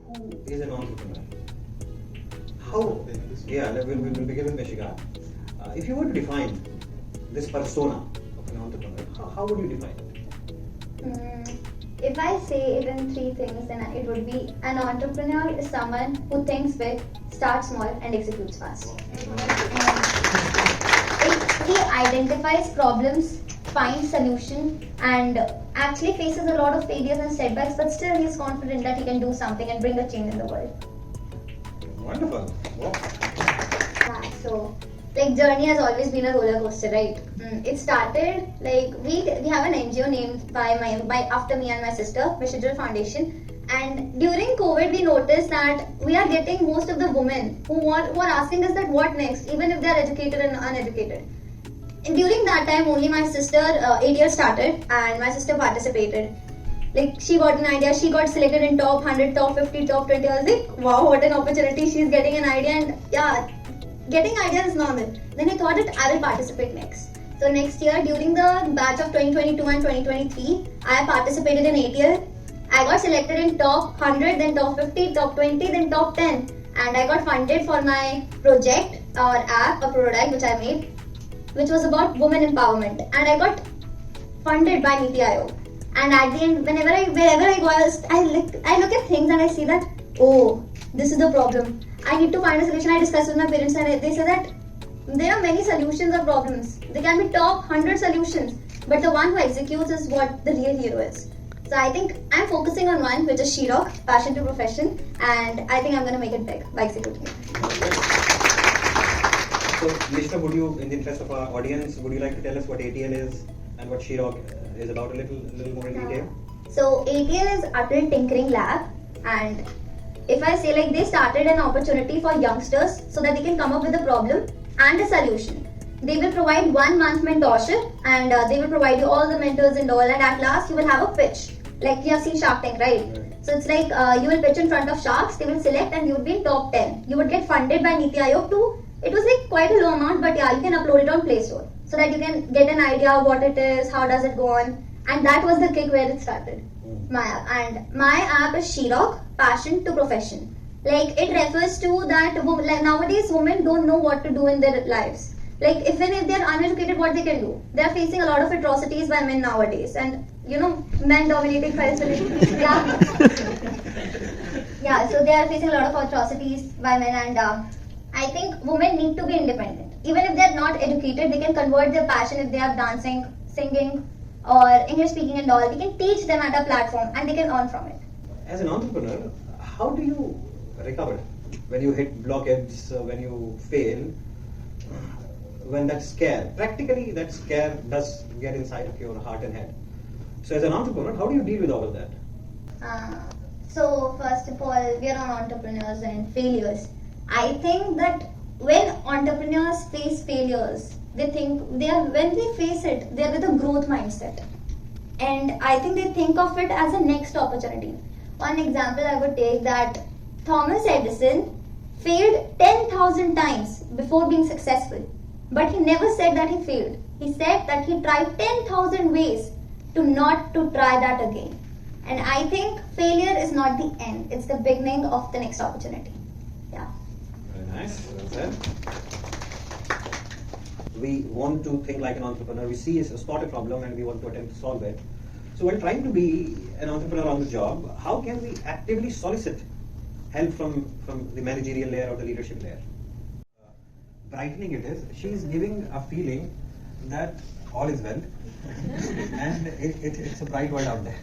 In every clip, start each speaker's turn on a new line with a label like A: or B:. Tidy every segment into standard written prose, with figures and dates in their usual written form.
A: who is an entrepreneur? How? Yeah, we'll begin with Meshika. If you were to define this persona of an entrepreneur, how would you define it?
B: If I say it in three things, then it would be an entrepreneur is someone who thinks big, starts small, and executes fast. He identifies problems, finds solution, and actually faces a lot of failures and setbacks, but still he is confident that he can do something and bring a change in the world.
A: Wonderful. Wow.
B: Yeah, so journey has always been a roller coaster, right? It started we have an NGO named by after me and my sister, Vishijal Foundation. And during COVID, we noticed that we are getting most of the women who are asking us that what next, even if they are educated and uneducated. And during that time, only my sister, 8 years started, and my sister participated. She got an idea, she got selected in top 100, top 50, top 20. I was like, wow, what an opportunity. She's getting an idea, and yeah, getting ideas is normal. Then I thought that I will participate next. So next year, during the batch of 2022 and 2023, I participated in ATL. I got selected in top 100, then top 50, top 20, then top 10. And I got funded for my project or app, a prototype which I made, which was about women empowerment. And I got funded by Niti Aayog. And at the end, wherever I go, I look at things and I see that, oh, this is the problem. I need to find a solution. I discussed with my parents and they say that there are many solutions or problems. There can be top 100 solutions, but the one who executes is what the real hero is. So I think I'm focusing on one, which is She-Rock, passion to profession, and I think I'm going to make it big by executing it.
A: So, Mishra, would you, in the interest of our audience, would you like to tell us what ATL is and what She-Rock is about a little more in detail?
B: So ATL is Adult Tinkering Lab, and if I say they started an opportunity for youngsters so that they can come up with a problem and a solution. They will provide 1 month mentorship, and they will provide you all the mentors and all, and at last you will have a pitch. You have seen Shark Tank, right? So it's you will pitch in front of sharks, they will select and you would be in top 10. You would get funded by Niti Aayog too. It was quite a low amount, but yeah, you can upload it on Play Store so that you can get an idea of what it is, how does it go on, and that was the kick where it started. My app, and my app is She-Rock, passion to profession. It refers to that nowadays women don't know what to do in their lives. Even if they're uneducated, what they can do. They're facing a lot of atrocities by men nowadays, and men dominating facilities. Yeah, so they are facing a lot of atrocities by men, and I think women need to be independent. Even if they're not educated, they can convert their passion if they have dancing, singing, or English speaking and all. We can teach them at a platform and they can earn from it.
A: As an entrepreneur, how do you recover when you hit blockades, when you fail, when that scare, practically that scare does get inside of your heart and head? So as an entrepreneur, how do you deal with all of that?
B: So first of all, we are all entrepreneurs and failures. I think that when entrepreneurs face failures, when they face it, they are with a growth mindset. And I think they think of it as a next opportunity. One example I would take that Thomas Edison failed 10,000 times before being successful. But he never said that he failed. He said that he tried 10,000 ways to not to try that again. And I think failure is not the end. It's the beginning of the next opportunity. Yeah.
A: Very nice. Well said. We want to think like an entrepreneur. We spot a problem and we want to attempt to solve it. So while trying to be an entrepreneur on the job, how can we actively solicit help from the managerial layer or the leadership layer? Brightening it is, she is giving a feeling that all is well and it's a bright world out there.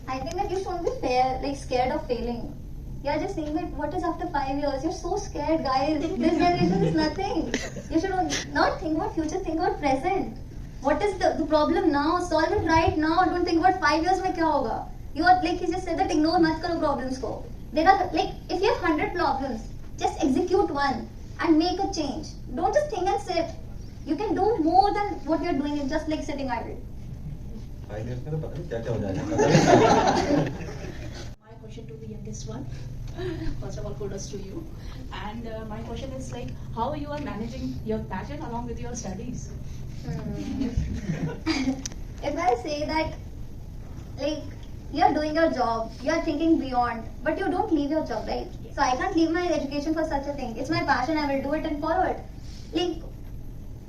B: I think that you shouldn't be scared of failing. You're just saying that what is after 5 years? You're so scared, guys. This generation is nothing. You should not think about future, think about present. What is the problem now? Solve it right now. Don't think about 5 years mein kya hoga. You are he just said that ignore mat karo problems ko. There are if you have 100 problems, just execute one and make a change. Don't just think and sit. You can do more than what you're doing. It's just sitting idle.
A: 5 years mein to pata nahi kya ho jayega.
C: My question to the youngest one. First of all, kudos to you. And my question is how you are managing your passion along with your studies?
B: If I say that, you're doing your job, you're thinking beyond, but you don't leave your job, right? So I can't leave my education for such a thing. It's my passion, I will do it and forward. Like,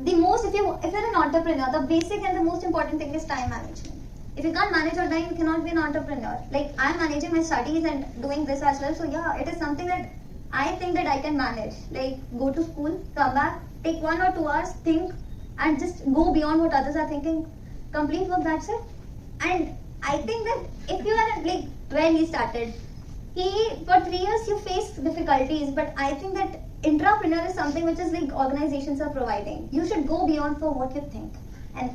B: if you're an entrepreneur, the basic and the most important thing is time management. If you can't manage your time, you cannot be an entrepreneur. Like, I'm managing my studies and doing this as well. So yeah, it is something that I think that I can manage. Like, go to school, come back, take 1 or 2 hours, think, and just go beyond what others are thinking. Complete work, that's it. And I think that if you are like where he started, for 3 years you face difficulties, but I think that intrapreneur is something which is like organizations are providing. You should go beyond for what you think. And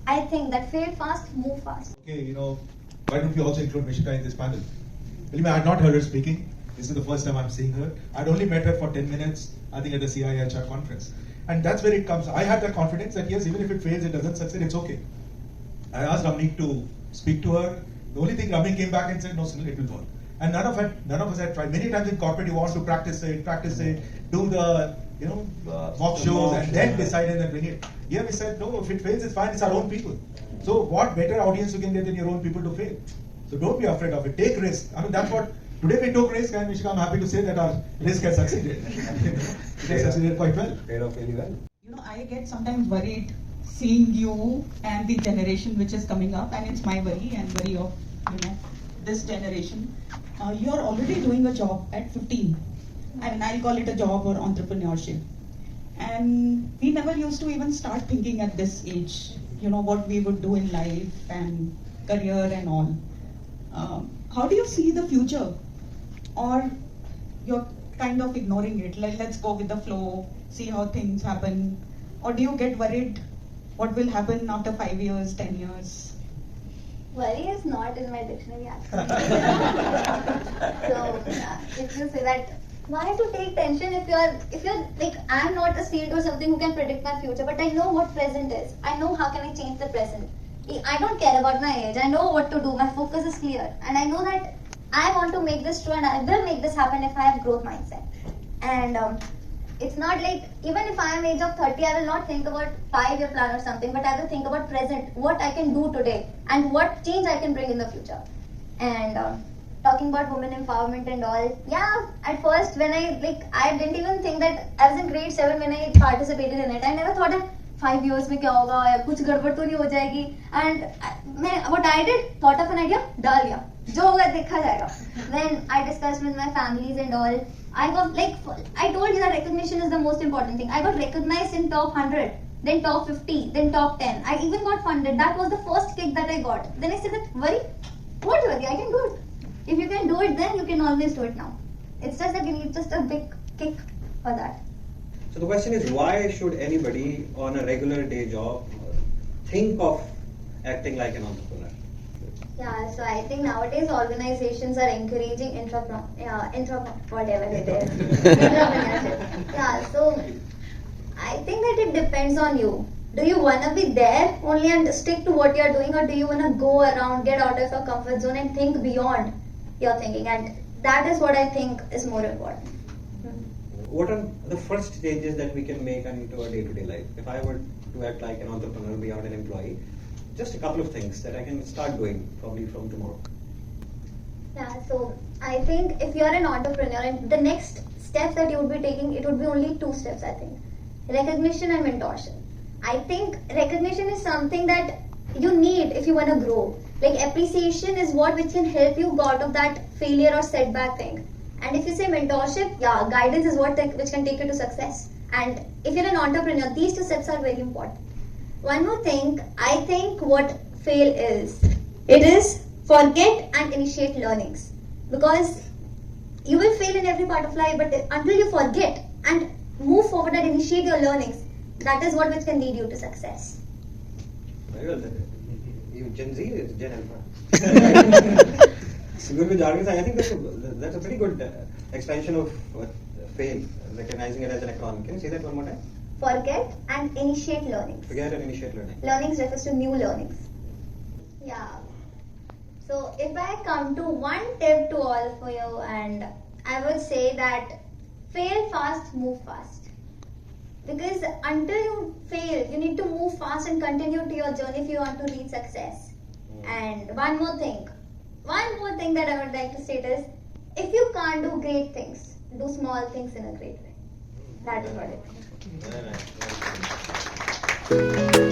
B: I think that fail fast, move fast.
D: Okay, why don't we also include Mishika in this panel? Believe me, I had not heard her speaking. This is the first time I'm seeing her. I'd only met her for 10 minutes, I think, at the CIHR conference. And that's where it comes. I had that confidence that yes, even if it fails, it doesn't succeed, it's okay. I asked Ramnik to speak to her. The only thing Ramnik came back and said, no, Sunil, it will work. And none of us had tried. Many times in corporate, you want to practice it, do the mock shows, and then decide and then bring it. Here we said, no, if it fails, it's fine. It's our own people. So what better audience you can get than your own people to fail? So don't be afraid of it. Take risk. I mean, that's what. Today we took risk, and Mishika, I'm happy to say that our risk has succeeded. It has succeeded quite well.
A: Paid off really well.
E: I get sometimes worried seeing you and the generation which is coming up, and it's my worry and worry of this generation. You are already doing a job at 15. I mean, I'll call it a job or entrepreneurship. And we never used to even start thinking at this age, what we would do in life and career and all. How do you see the future? Or you're kind of ignoring it, like let's go with the flow, see how things happen? Or do you get worried what will happen after 5 years, 10 years?
B: Worry is not in my dictionary actually. So if you say that, why to take tension if you're like, I'm not a saint or something who can predict my future, but I know what present is. I know how can I change the present. I don't care about my age. I know what to do. My focus is clear, and I know that I want to make this true, and I will make this happen if I have growth mindset. And it's not like, even if I am age of 30, I will not think about 5-year plan or something, but I will think about present, what I can do today, and what change I can bring in the future. And talking about women empowerment and all, yeah, at first when I didn't even think that, I was in grade 7 when I participated in it. I never thought that 5 years में क्या होगा या कुछ गड़बड़ तो नहीं हो जाएगी. And what I did, thought of an idea, डाल दिया, जो होगा देखा जाएगा. Then I discussed with my families and all. I got I told you that recognition is the most important thing. I got recognized in top 100, then top 50, then top 10. I even got funded. That was the first kick that I got. Then I said that, worry? What worry? I can do it. If you can do it then, you can always do it now. It's just that you need just a big kick for that.
A: So the question is, why should anybody on a regular day job think of acting like an entrepreneur?
B: Yeah, so I think nowadays organizations are encouraging whatever it is. Entrepreneurship. Yeah, so I think that it depends on you. Do you want to be there only and stick to what you're doing, or do you want to go around, get out of your comfort zone and think beyond your thinking? And that is what I think is more important.
A: What are the first changes that we can make into our day-to-day life? If I were to act like an entrepreneur beyond an employee, just a couple of things that I can start doing probably from tomorrow.
B: Yeah, so I think if you're an entrepreneur, and the next steps that you would be taking, it would be only 2 steps, I think. Recognition and mentorship. I think recognition is something that you need if you want to grow. Like, appreciation is what which can help you go out of that failure or setback thing. And if you say mentorship, yeah, guidance is what which can take you to success. And if you're an entrepreneur, these 2 steps are very important. One more thing, I think what fail is, it is forget and initiate learnings. Because you will fail in every part of life, but until you forget and move forward and initiate your learnings, that is what which can lead you to success.
A: Very well then. You Gen Z, it's Gen Alpha. So good with jargon. I think that's a pretty good expansion of fail, recognizing it as an acronym. Can you say that one more time?
B: Forget and initiate learnings.
A: Forget and initiate learning.
B: Learnings refers to new learnings. Yeah. So if I come to one tip to all for you, and I would say that fail fast, move fast. Because until you fail, you need to move fast and continue to your journey if you want to reach success. And one more thing, one more thing that I would like to state is, if you can't do great things, do small things in a great way. That is what it is.
A: Very nice.